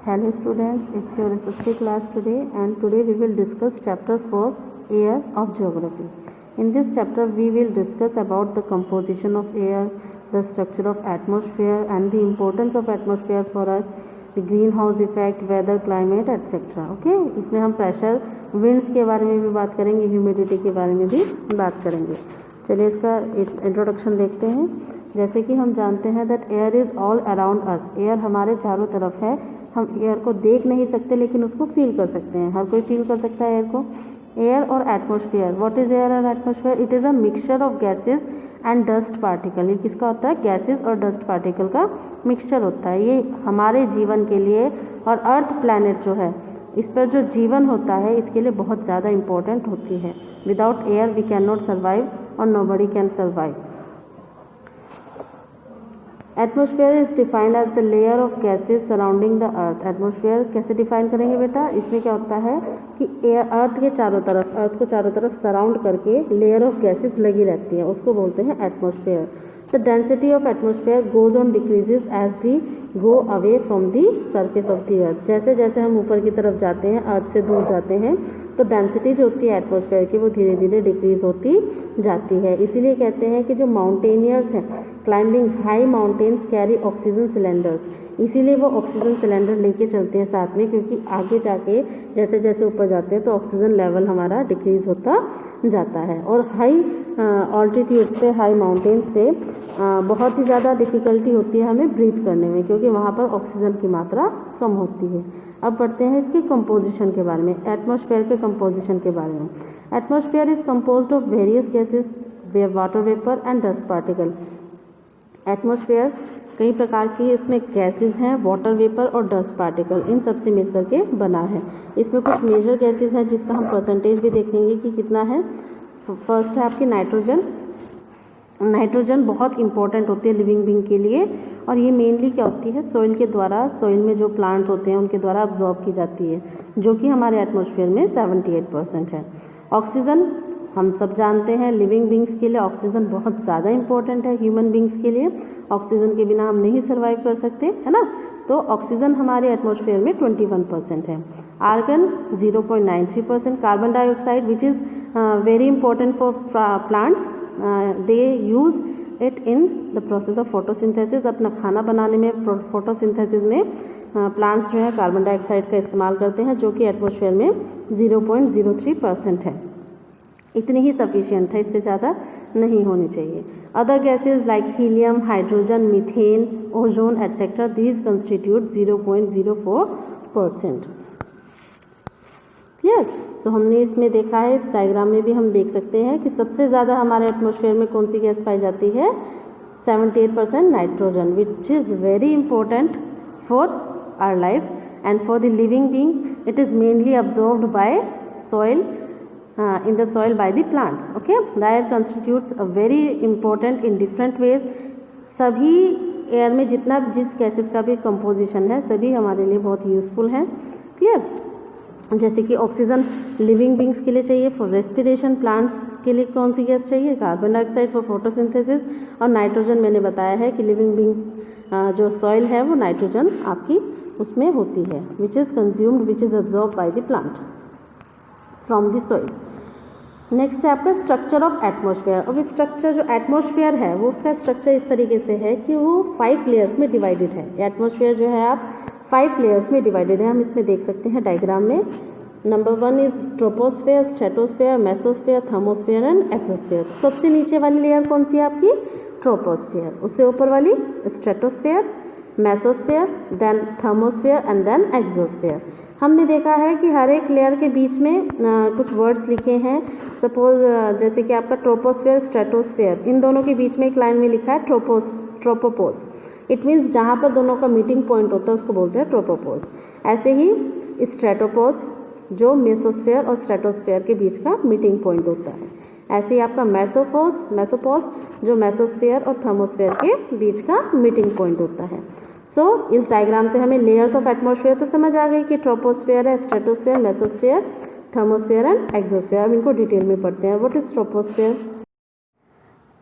Hello students, it's your SST class today and today we will discuss chapter 4 air of geography. In this chapter we will discuss about the composition of air, the structure of atmosphere and the importance of atmosphere for us, the greenhouse effect, weather, climate etc. Okay, इसमें हम pressure, winds के बारे में भी बात करेंगे, humidity के बारे में भी बात करेंगे. चलिए इसका इंट्रोडक्शन देखते हैं. जैसे कि हम जानते हैं that air is all around us. Air हमारे चारों तरफ है. हम एयर को देख नहीं सकते लेकिन उसको फील कर सकते हैं. हर कोई फील कर सकता है एयर को. एयर और एटमॉस्फेयर. व्हाट इज एयर और atmosphere? It is a mixture of gases and dust particle. ये किसका होता है? गैसेस और डस्ट पार्टिकल का मिक्सचर होता है. ये हमारे जीवन के लिए और अर्थ प्लैनेट जो है इस पर जो जीवन होता है इसके लिए बहुत ज़्यादा इम्पोर्टेंट होती है. Without air we can not survive और nobody can survive. Atmosphere is defined as the layer of gases surrounding the earth. Atmosphere कैसे डिफाइन करेंगे बेटा? इसमें क्या होता है कि एयर अर्थ के चारों तरफ, अर्थ को चारों तरफ सराउंड करके लेयर ऑफ गैसेस लगी रहती है, उसको बोलते हैं atmosphere. The density of atmosphere goes on decreases as we go away from the surface of the earth. जैसे जैसे हम ऊपर की तरफ जाते हैं, अर्थ से दूर जाते हैं, तो डेंसिटी जो होती है एटमॉस्फेयर की वो धीरे धीरे डिक्रीज होती जाती है. इसीलिए कहते हैं कि जो माउंटेनियर्स हैं climbing high mountains carry oxygen cylinders. इसीलिए वो ऑक्सीजन सिलेंडर लेके चलते हैं साथ में, क्योंकि आगे जाके जैसे जैसे ऊपर जाते हैं तो ऑक्सीजन लेवल हमारा डिक्रीज होता जाता है. और हाई ऑल्टीट्यूड्स पे, हाई माउंटेन्स पे बहुत ही ज़्यादा डिफ़िकल्टी होती है हमें ब्रीथ करने में, क्योंकि वहाँ पर ऑक्सीजन की मात्रा कम होती है. अब पढ़ते हैं इसके कंपोजिशन के बारे में, एटमॉस्फेयर के कंपोजिशन के बारे में. Atmosphere is composed of various gases, water vapour and dust particle. Atmosphere कई प्रकार की इसमें गैसेस हैं, वाटर वेपर और डस्ट पार्टिकल, इन सब से मिलकर के बना है. इसमें कुछ मेजर गैसेस हैं जिसका हम परसेंटेज भी देखेंगे कि कितना है. फर्स्ट है आपकी नाइट्रोजन. नाइट्रोजन बहुत इंपॉर्टेंट होती है लिविंग बीइंग के लिए, और ये मेनली क्या होती है सॉइल के द्वारा, सॉइल में जो प्लांट्स होते हैं उनके द्वारा अब्जॉर्ब की जाती है, जो कि हमारे एटमॉस्फेयर में 78% है. ऑक्सीजन हम सब जानते हैं लिविंग बींग्स के लिए ऑक्सीजन बहुत ज़्यादा इंपॉर्टेंट है. ह्यूमन बींग्स के लिए ऑक्सीजन के बिना हम नहीं सर्वाइव कर सकते, है ना. तो ऑक्सीजन हमारे एटमॉस्फेयर में 21% है. Argon 0.93%. Carbon dioxide which is very important for plants, they use it in the process of photosynthesis. अपना खाना बनाने में, फोटोसिंथेसिस में प्लांट्स जो है कार्बन डाइऑक्साइड का इस्तेमाल करते हैं, जो कि एटमॉस्फेयर में 0.03% है. इतनी ही सफिशिएंट है, इससे ज़्यादा नहीं होनी चाहिए. Other gases like helium, hydrogen, methane, ozone etcetera, these constitute 0.04%. Clear? So हमने इसमें देखा है, इस डायग्राम में भी हम देख सकते हैं कि सबसे ज़्यादा हमारे एटमॉस्फेयर में कौन सी गैस पाई जाती है? 78% nitrogen, which is very important for our life and for the living being. It is mainly absorbed by soil, in the soil by the plants. Okay, the air constitutes a very important in different ways. सभी air में जितना जिस gases का भी composition है सभी हमारे लिए बहुत यूजफुल हैं. क्लियर? जैसे कि ऑक्सीजन लिविंग बींग्स के लिए चाहिए फॉर रेस्पिरेशन. प्लांट्स के लिए कौन सी गैस चाहिए? Carbon dioxide for photosynthesis. और नाइट्रोजन मैंने बताया है कि लिविंग बींग जो सॉइल है वो नाइट्रोजन आपकी उसमें होती है, which is consumed, which is absorb by the plant from the soil. Next है आपका स्ट्रक्चर ऑफ एटमॉस्फेयर. अब स्ट्रक्चर जो एटमॉस्फेयर है वो उसका स्ट्रक्चर इस तरीके से है कि वो 5 लेयर्स में डिवाइडेड है. एटमॉस्फेयर जो है आप 5 लेयर्स में डिवाइडेड है. हम इसमें देख सकते हैं डायग्राम में. Number 1 is troposphere, stratosphere, mesosphere, thermosphere and exosphere. सबसे नीचे वाली लेयर कौन सी है आपकी? ट्रोपोस्फेयर. उससे ऊपर वाली stratosphere, mesosphere, then thermosphere and then exosphere. हमने देखा है कि हर एक लेयर के बीच में कुछ वर्ड्स लिखे हैं. सपोज जैसे कि आपका ट्रोपोस्फेयर, स्ट्रेटोस्फेयर, इन दोनों के बीच में एक लाइन में लिखा है ट्रोपोपोज. इट मीन्स जहाँ पर दोनों का मीटिंग पॉइंट होता है उसको बोलते हैं ट्रोपोपोज. ऐसे ही स्ट्रेटोपोज जो मेसोस्फेयर और स्ट्रेटोस्फेयर के बीच का मीटिंग पॉइंट होता है. ऐसे ही आपका मेसोपोज जो मेसोस्फेयर और थर्मोस्फेयर के बीच का मीटिंग पॉइंट होता है. सो इस डायग्राम से हमें लेयर्स ऑफ एटमॉस्फेयर तो समझ आ गई कि ट्रोपोस्फेयर है, stratosphere,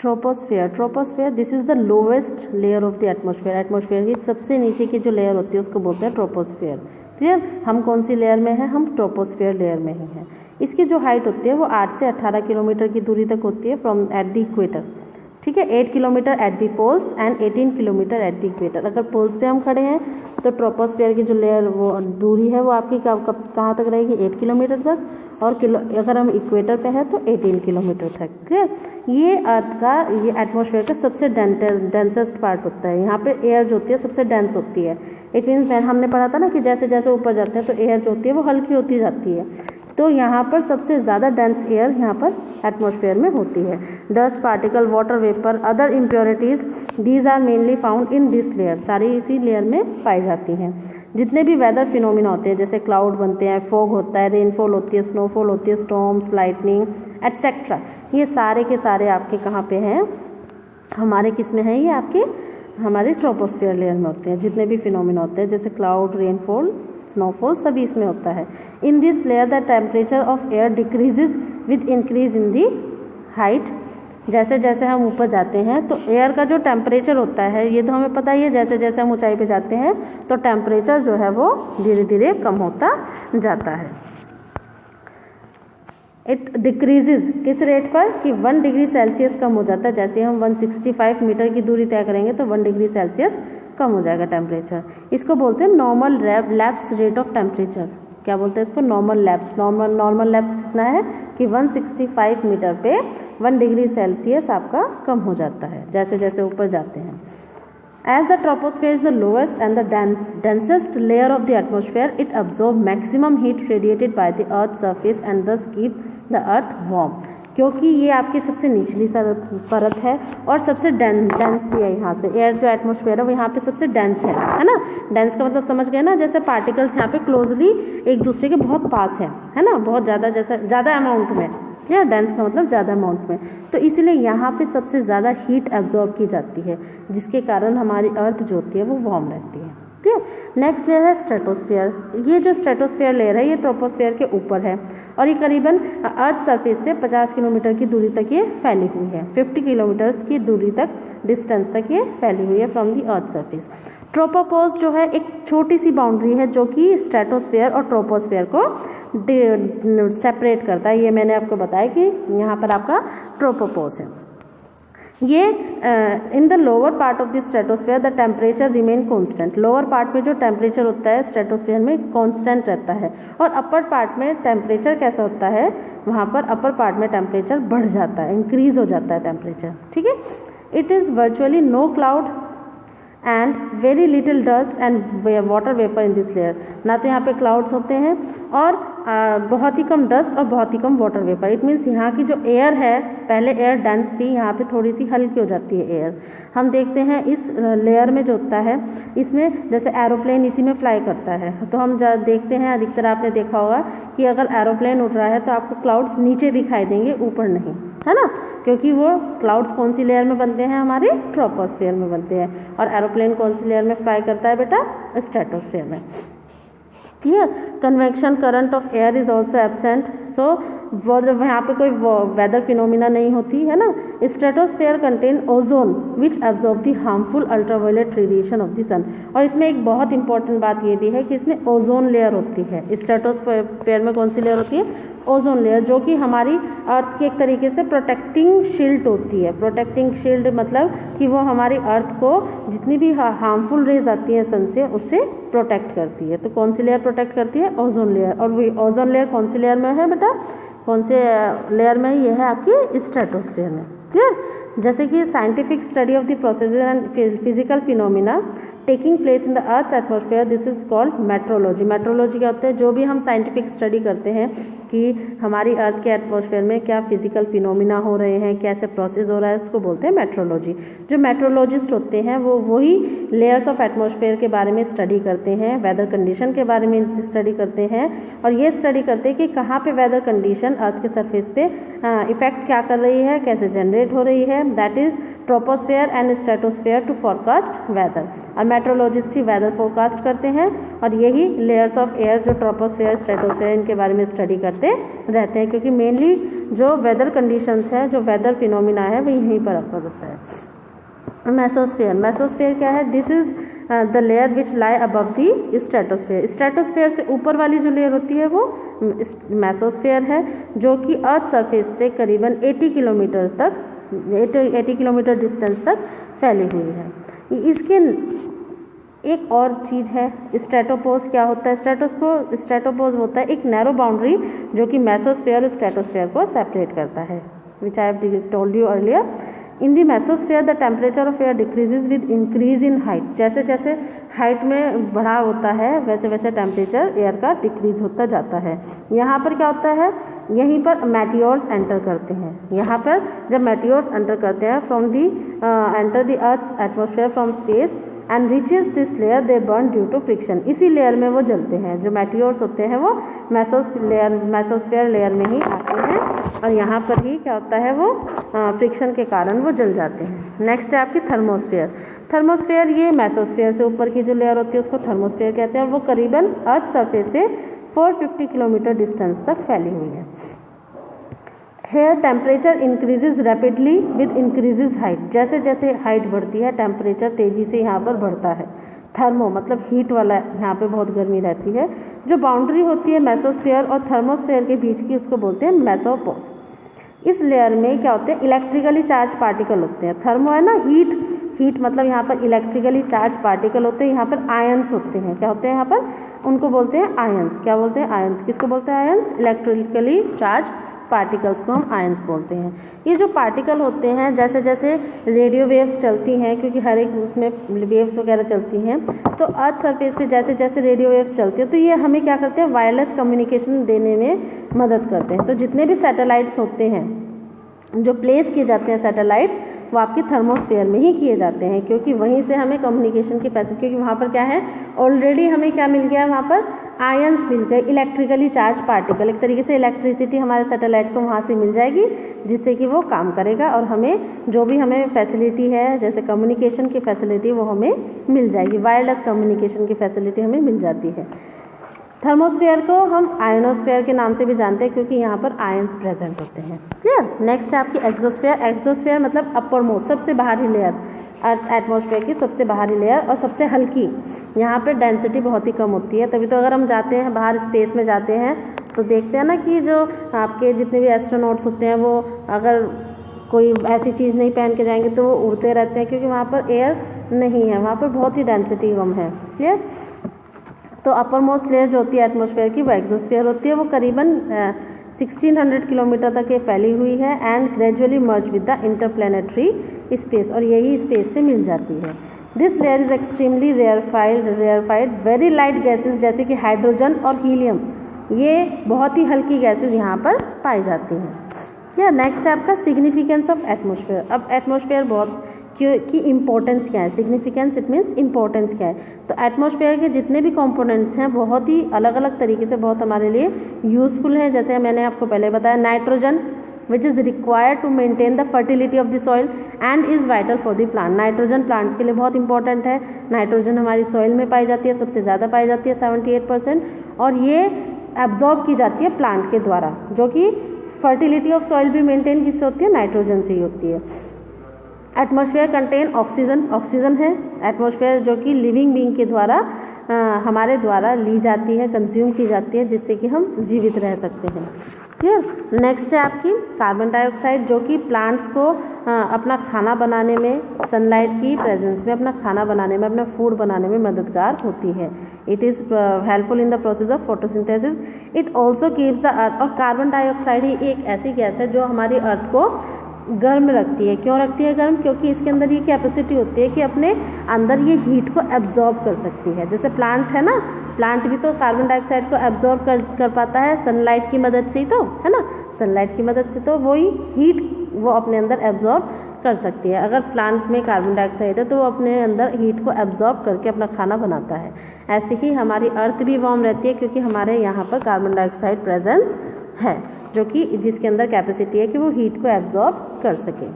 troposphere this is the lowest layer of the atmosphere. Atmosphere की सबसे नीचे की जो लेयर होती है उसको बोलते हैं ट्रोपोस्फेयर। क्लियर? हम कौन सी लेयर में हैं? हम ट्रोपोस्फेयर लेयर में ही हैं। इसकी जो हाइट होती है वो 8 से 18 किलोमीटर की दूरी तक होती है फ्रॉम एट द इक्वेटर। ठीक है, 8 kilometre at the poles and 18 kilometre at the equator. अगर पोल्स पे हम खड़े हैं तो ट्रोपोस्फेयर की जो लेयर वो दूरी है वो आपकी कहाँ तक रहेगी? 8 किलोमीटर तक। और अगर हम इक्वेटर पे है तो 18 किलोमीटर तक। क्लियर? ये अर्थ का, ये एटमॉस्फेयर का सबसे डेंसेस्ट पार्ट होता है। यहाँ पे एयर जो होती है सबसे डेंस होती है। इट मीन्स हमने पढ़ा था ना कि जैसे जैसे ऊपर जाते हैं तो एयर जो होती है वो हल्की होती जाती है। तो यहाँ पर सबसे ज़्यादा डेंस एयर यहाँ पर एटमॉस्फेयर में होती है। Dust particle, water vapour, other impurities, these are mainly found in this layer. सारी इसी लेयर में पाई जाती हैं। जितने भी वेदर फिनोमिना होते हैं जैसे क्लाउड बनते हैं, फॉग होता है, रेनफॉल होती है, स्नोफॉल होती है, स्टॉर्म्स, लाइटनिंग एटसेट्रा, ये सारे के सारे आपके कहाँ पे हैं? हमारे किस में हैं? ये आपके हमारे ट्रोपोस्फेयर लेयर में होते हैं। जितने भी फिनोमिना होते हैं जैसे क्लाउड, रेनफॉल, स्नोफॉल, सभी इसमें होता है। इन this layer the temperature of air decreases with increase in the height. जैसे जैसे हम ऊपर जाते हैं तो एयर का जो टेम्परेचर होता है ये तो हमें पता ही है, जैसे जैसे हम ऊंचाई पे जाते हैं तो टेम्परेचर जो है वो धीरे धीरे कम होता जाता है। इट डिक्रीजेज किस रेट पर? कि 1 डिग्री सेल्सियस कम हो जाता है। जैसे हम 165 मीटर की दूरी तय करेंगे तो 1 डिग्री सेल्सियस कम हो जाएगा टेम्परेचर। इसको बोलते हैं normal lapse rate of temperature. क्या बोलते हैं इसको? Normal lapse. नॉर्मल लैप्स कितना है? कि 165 मीटर पे 1 डिग्री सेल्सियस आपका कम हो जाता है जैसे जैसे ऊपर जाते हैं। As the troposphere is the lowest and the densest layer of the atmosphere, it absorbs maximum heat radiated by the Earth's surface and thus keep the Earth warm. क्योंकि ये आपकी सबसे निचली परत है और सबसे डेंस भी है। यहाँ से एयर जो एटमॉस्फेयर है वो यहाँ पे सबसे डेंस है ना? डेंस का मतलब समझ गए ना? जैसे पार्टिकल्स यहाँ पे क्लोजली एक दूसरे के बहुत पास है ना? बहुत ज़्यादा, जैसे ज़्यादा अमाउंट में, या डेंस का मतलब ज़्यादा अमाउंट में। तो इसलिए यहाँ पे सबसे ज़्यादा हीट एब्जॉर्ब की जाती है जिसके कारण हमारी अर्थ जो होती है वो वार्म रहती है। ठीक है, नेक्स्ट लेयर है स्ट्रेटोस्फेयर। ये जो स्ट्रेटोस्फेयर लेयर है ये ट्रोपोस्फेयर के ऊपर है और ये करीबन अर्थ सरफेस से 50 किलोमीटर की दूरी तक ये फैली हुई है। 50 किलोमीटर्स की दूरी तक, डिस्टेंस तक ये फैली हुई है from the earth surface. Tropopause जो है एक छोटी सी बाउंड्री है जो कि स्ट्रेटोस्फेयर और ट्रोपोस्फेयर को सेपरेट करता है। ये मैंने आपको बताया कि यहाँ पर आपका ट्रोपोपॉज है। ये in the lower part of the stratosphere the temperature remain constant. Lower part में जो टेम्परेचर होता है स्ट्रेटोस्फेयर में कांस्टेंट रहता है और अपर पार्ट में टेम्परेचर कैसा होता है? वहाँ पर अपर पार्ट में टेम्परेचर बढ़ जाता है, इंक्रीज हो जाता है टेम्परेचर। ठीक है, it is virtually no cloud and very little dust and water vapour in this layer. ना तो यहाँ पे क्लाउड्स होते हैं और बहुत ही कम डस्ट और बहुत ही कम वाटर वेपर। इट मीन्स यहाँ की जो एयर है, पहले एयर डेंस थी, यहाँ पे थोड़ी सी हल्की हो जाती है एयर। हम देखते हैं इस लेयर में जो होता है इसमें जैसे एरोप्लेन इसी में फ्लाई करता है तो हम देखते हैं, अधिकतर आपने देखा होगा कि अगर एरोप्लेन उड़ रहा है तो आपको क्लाउड्स नीचे दिखाई देंगे, ऊपर नहीं, है ना? क्योंकि वो क्लाउड्स कौन सी लेयर में बनते हैं? हमारे ट्रोपोस्फेयर में बनते हैं। और एरोप्लेन कौन सी लेयर में फ्लाई करता है बेटा? स्ट्रेटोस्फेयर में। Clear? Convection current of air is also absent. So यहाँ पे कोई वेदर फिनोमिना नहीं होती है ना। Stratosphere contain ozone which absorb the harmful ultraviolet radiation of the sun. और इसमें एक बहुत इंपॉर्टेंट बात ये भी है कि इसमें ओजोन लेयर होती है। स्ट्रेटोस्फेयर में कौन सी लेयर होती है? ओजोन लेयर, जो कि हमारी अर्थ की एक तरीके से प्रोटेक्टिंग शील्ड होती है। प्रोटेक्टिंग शील्ड मतलब कि वो हमारी अर्थ को जितनी भी हार्मफुल रेज आती हैं सन से उससे प्रोटेक्ट करती है। तो कौन सी लेयर प्रोटेक्ट करती है? Ozone layer. और वही ओजोन लेयर कौन सी लेयर में है बेटा? कौन से लेयर में? ये है आपकी स्ट्रेटोस्फेयर में। क्लियर? जैसे कि scientific study of the processes and physical phenomena taking place in the earth atmosphere, this is called metrology. Metrology क्या होता है? जो भी हम साइंटिफिक स्टडी करते हैं कि हमारी अर्थ के एटमॉस्फेयर में क्या फिजिकल फिनोमिना हो रहे हैं, कैसे प्रोसेस हो रहा है, उसको बोलते हैं मेट्रोलॉजी। जो मेट्रोलॉजिस्ट होते हैं वो वही लेयर्स ऑफ एटमॉस्फेयर के बारे में स्टडी करते हैं, वेदर कंडीशन के बारे में स्टडी करते हैं और ये स्टडी करते हैं कि कहाँ पे वेदर कंडीशन अर्थ के सरफेस पे इफेक्ट क्या कर रही है, कैसे जनरेट हो रही है। That is troposphere and stratosphere to forecast weather. और मेट्रोलॉजिस्ट ही वेदर फोरकास्ट करते हैं, और यही लेयर्स ऑफ एयर जो ट्रोपोस्फेयर स्ट्रेटोस्फेयर इनके बारे में स्टडी करते रहते हैं, क्योंकि मेनली जो वेदर कंडीशंस है, जो वेदर फिनोमिना है, वो यहीं पर अफर होता है। मेसोस्फेयर, मेसोस्फेयर क्या है? This is the layer which lie above the stratosphere. Stratosphere से ऊपर वाली जो लेयर होती है वो मेसोस्फेयर है, जो कि अर्थ सरफेस से करीबन 80 किलोमीटर तक 80 किलोमीटर डिस्टेंस तक फैली हुई है। इसके एक और चीज़ है, स्ट्रेटोपोज क्या होता है? स्ट्रेटोपोज होता है एक नैरो बाउंड्री जो कि मेसोस्फेयर और स्ट्रेटोस्फेयर को सेपरेट करता है, which I have told you earlier. In the mesosphere the temperature of air decreases with increase in height. जैसे जैसे हाइट में बढ़ाव होता है वैसे वैसे टेम्परेचर एयर का डिक्रीज होता जाता है। यहाँ पर क्या होता है? यहीं पर मेटियोर्स एंटर करते हैं। यहाँ पर जब मेटियोर्स एंटर करते हैं from the enter the earth atmosphere from space and reaches this layer they burn due to friction. इसी लेयर में वो जलते हैं। जो मेटियोर्स होते हैं वो मेसोस्फेयर लेयर में ही आते हैं, और यहाँ पर ही क्या होता है? वो फ्रिक्शन के कारण वो जल जाते हैं। नेक्स्ट है आपकी थर्मोस्फेयर। थर्मोस्फेयर ये मेसोस्फेयर से ऊपर की जो लेयर होती है उसको थर्मोस्फेयर कहते हैं, और वो करीबन अर्थ सरफेस से 450 किलोमीटर डिस्टेंस तक फैली हुई है। Here temperature increases rapidly with increases height. जैसे जैसे हाइट बढ़ती है टेम्परेचर तेजी से यहाँ पर बढ़ता है। थर्मो मतलब हीट वाला, यहाँ पे बहुत गर्मी रहती है। जो बाउंड्री होती है मेसोस्फेयर और थर्मोस्फेयर के बीच की उसको बोलते हैं मेसोपोज। इस लेयर में क्या होते हैं? इलेक्ट्रिकली चार्ज पार्टिकल होते हैं। थर्मो है ना हीट मतलब यहाँ पर इलेक्ट्रिकली चार्ज पार्टिकल होते हैं। यहाँ पर आयंस होते हैं। क्या होते हैं यहाँ पर? उनको बोलते हैं आयंस। क्या बोलते हैं? आयंस। किसको बोलते हैं आयंस? इलेक्ट्रिकली चार्ज पार्टिकल्स को हम आयंस बोलते हैं। ये जो पार्टिकल होते हैं जैसे जैसे रेडियो वेव्स चलती हैं, क्योंकि हर एक उसमें वेव्स वगैरह चलती हैं, तो अर्थ सरफेस पे जैसे जैसे रेडियो वेव्स चलती हैं तो ये हमें क्या करते हैं? वायरलेस कम्युनिकेशन देने में मदद करते हैं। तो जितने भी सैटेलाइट्स होते हैं जो प्लेस किए जाते हैं सैटेलाइट्स, वो आपकी थर्मोस्फेयर में ही किए जाते हैं, क्योंकि वहीं से हमें कम्युनिकेशन की फैसिलिटी, क्योंकि वहाँ पर क्या है? ऑलरेडी हमें क्या मिल गया? वहाँ पर आयंस मिल गए, इलेक्ट्रिकली चार्ज पार्टिकल। एक तरीके से इलेक्ट्रिसिटी हमारे सैटेलाइट को वहाँ से मिल जाएगी, जिससे कि वो काम करेगा और हमें जो भी हमें फैसिलिटी है जैसे कम्युनिकेशन की फैसिलिटी वो हमें मिल जाएगी। वायरलेस कम्युनिकेशन की फैसिलिटी हमें मिल जाती है। थर्मोस्फेयर को हम आयनोस्फेयर के नाम से भी जानते हैं, क्योंकि यहाँ पर आयंस प्रेजेंट होते हैं। क्लियर? नेक्स्ट है आपकी एक्सोस्फेयर। एक्सोस्फेयर मतलब अपर मोस्ट, सबसे बाहरी लेयर, एटमॉस्फेयर की सबसे बाहरी लेयर और सबसे हल्की। यहाँ पे डेंसिटी बहुत ही कम होती है, तभी तो अगर हम जाते हैं बाहर स्पेस में जाते हैं तो देखते हैं ना कि जो आपके जितने भी एस्ट्रोनॉट्स होते हैं वो अगर कोई ऐसी चीज़ नहीं पहन के जाएंगे तो वो उड़ते रहते हैं, क्योंकि वहाँ पर एयर नहीं है, वहाँ पर बहुत ही डेंसिटी कम है। क्लियर? तो अपर मोस्ट लेयर जो होती है एटमॉस्फेयर की वो एक्सोस्फेयर होती है। वो करीबन 1600 किलोमीटर तक ये फैली हुई है and gradually merge with the interplanetary space, और यही स्पेस से मिल जाती है। This layer is extremely rarefied very light gases जैसे कि हाइड्रोजन और हीलियम, ये बहुत ही हल्की गैसेज यहाँ पर पाई जाती हैं। क्या नेक्स्ट है आपका सिग्निफिकेंस ऑफ एटमॉस्फेयर। अब एटमॉस्फेयर बहुत की इम्पोर्टेंस क्या है? सिग्निफिकेंस इट मीन्स इम्पोर्टेंस क्या है? तो एटमॉस्फेयर के जितने भी कंपोनेंट्स हैं बहुत ही अलग अलग तरीके से बहुत हमारे लिए यूजफुल हैं। जैसे मैंने आपको पहले बताया, nitrogen which is required to maintain the fertility of the soil and is vital for the plant. Nitrogen plants के लिए बहुत इंपॉर्टेंट है। नाइट्रोजन हमारी सॉइल में पाई जाती है, सबसे ज़्यादा पाई जाती है 78%, और ये एब्जॉर्ब की जाती है प्लांट के द्वारा, जो कि फर्टिलिटी ऑफ सॉइल भी मेंटेन किससे होती है? नाइट्रोजन से ही होती है। एटमॉस्फेयर कंटेन ऑक्सीजन, ऑक्सीजन है एटमॉस्फेयर जो कि लिविंग बीइंग के द्वारा हमारे द्वारा ली जाती है, कंज्यूम की जाती है, जिससे कि हम जीवित रह सकते हैं। क्लियर? नेक्स्ट है आपकी कार्बन डाइऑक्साइड, जो कि प्लांट्स को अपना खाना बनाने में, सनलाइट की प्रेजेंस में अपना खाना बनाने में, अपना फूड बनाने में मददगार होती है। It is helpful in the process of photosynthesis. It also keeps the earth, और कार्बन डाइऑक्साइड ही एक ऐसी गैस है जो हमारी अर्थ को गर्म रखती है। क्यों रखती है गर्म? क्योंकि इसके अंदर ये कैपेसिटी होती है कि अपने अंदर ये हीट को एब्जॉर्ब कर सकती है। जैसे प्लांट है ना, प्लांट भी तो कार्बन डाइऑक्साइड को एब्जॉर्ब कर पाता है सनलाइट की मदद से ही, तो है ना, सनलाइट की मदद से तो वही हीट वो अपने अंदर एब्जॉर्ब कर सकती है। अगर प्लांट में कार्बन डाइऑक्साइड है तो वो अपने अंदर हीट को एब्जॉर्ब करके अपना खाना बनाता है। ऐसे ही हमारी अर्थ भी वार्म रहती है, क्योंकि हमारे यहाँ पर कार्बन डाइऑक्साइड प्रेजेंट है, जो कि जिसके अंदर कैपेसिटी है कि वो हीट को एब्जॉर्ब कर सके।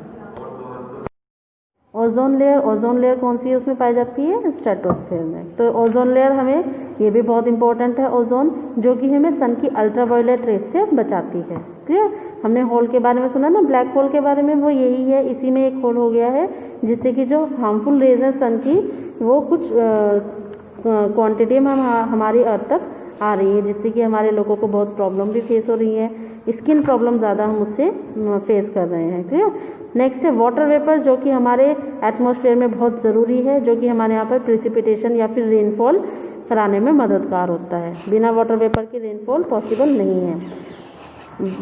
ओजोन लेयर कौन सी है उसमें पाई जाती है? स्ट्रेटोस्फेयर में। तो ओजोन लेयर हमें ये भी बहुत इंपॉर्टेंट है ओजोन, जो कि हमें सन की अल्ट्रावायलेट रेस से बचाती है। क्लियर? हमने होल के बारे में सुना ना, ब्लैक होल के बारे में, वो यही है, इसी में एक होल हो गया है जिससे कि जो हार्मफुल रेज है सन की वो कुछ क्वांटिटी में हमारी अर्थ तक आ रही है, जिससे कि हमारे लोगों को बहुत प्रॉब्लम भी फेस हो रही है, स्किन प्रॉब्लम ज़्यादा हम उससे फेस कर रहे हैं। क्लियर? नेक्स्ट है वाटर वेपर, जो कि हमारे एटमॉस्फेयर में बहुत ज़रूरी है, जो कि हमारे यहाँ पर प्रिसिपिटेशन या फिर रेनफॉल कराने में मददगार होता है। बिना वाटर वेपर की रेनफॉल पॉसिबल नहीं है।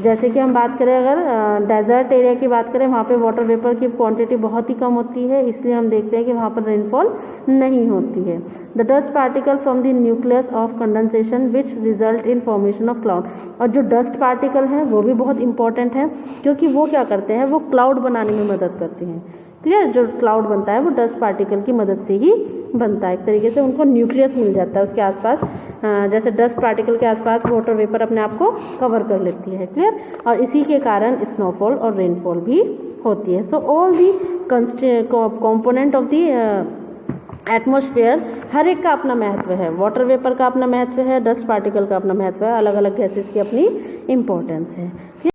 जैसे कि हम बात करें, अगर डेजर्ट एरिया की बात करें, वहाँ पे वाटर वेपर की क्वांटिटी बहुत ही कम होती है, इसलिए हम देखते हैं कि वहाँ पर रेनफॉल नहीं होती है। The dust particle from the nucleus of condensation which result in formation of cloud. और जो डस्ट पार्टिकल हैं वो भी बहुत इंपॉर्टेंट है, क्योंकि वो क्या करते हैं, वो क्लाउड बनाने में मदद करते हैं। क्लियर? जो क्लाउड बनता है वो डस्ट पार्टिकल की मदद से ही बनता है। एक तरीके से उनको न्यूक्लियस मिल जाता है उसके आसपास, जैसे डस्ट पार्टिकल के आसपास वाटर वेपर अपने आप को कवर कर लेती है। क्लियर? और इसी के कारण स्नोफॉल और रेनफॉल भी होती है। So all the component of the atmosphere, हर एक का अपना महत्व है। वाटर वेपर का अपना महत्व है, डस्ट पार्टिकल का अपना महत्व है, अलग अलग गैसेस की अपनी इंपॉर्टेंस है।